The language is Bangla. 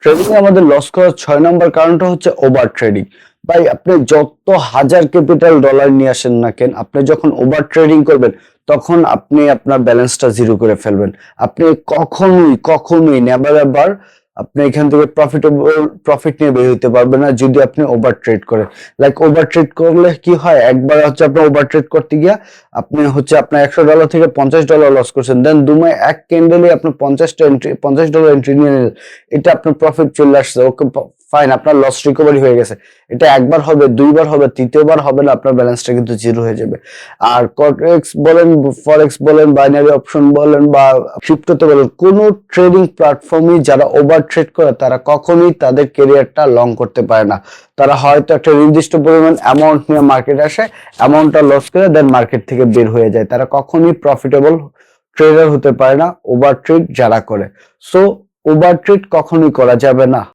ট্রেডিং এ আমাদের লস করার 6 নম্বর কারণটা হচ্ছে ওভার ট্রেডিং। ভাই আপনি যত হাজার ক্যাপিটাল ডলার নিয়ে আসেন না কেন, আপনি যখন ওভার ট্রেডিং করবেন তখন আপনি আপনার ব্যালেন্সটা জিরো করে ফেলবেন। আপনি কখনোই নেভার এভার আপনি এখান থেকে প্রফিট নিয়ে বের হইতে পারবেন না যদি আপনি ওভার ট্রেড করেন। লাইক ওভার ট্রেড করলে কি হয়, একবার হচ্ছে আপনি ওভার ট্রেড করতে গিয়া আপনি হচ্ছে আপনার $100 থেকে $50 লস করছেন, দেন দুমায় এক ক্যান্ডেলে আপনি $50 এন্ট্রি নিয়ে নিলেন, এটা আপনার প্রফিট চলে আসছে, ওকে ফাইন, আপনার লস রিকভারি হয়ে গেছে। এটা একবার হবে, দুইবার হবে, তৃতীয়বার হবে না, আপনার ব্যালেন্সটা কিন্তু জিরো হয়ে যাবে। আর কট্রেক্স বলেন, ফরেক্স বলেন, বাইনারি অপশন বলেন বা ক্রিপ্টোতে বলেন, কোন ট্রেডিং প্ল্যাটফর্মে যারা ওভার ট্রেড করে তারা কখনোই তাদের ক্যারিয়ারটা লং করতে পারে না। তারা হয়তো একটা নির্দিষ্ট পরিমাণ অ্যামাউন্ট নিয়ে মার্কেট আসে, অ্যামাউন্টটা লস করে দেন মার্কেট থেকে বের হয়ে যায়। তারা কখনোই প্রফিটেবল ট্রেডার হতে পারে না ওভার ট্রেড যারা করে। সো ওভার ট্রেড কখনোই করা যাবে না।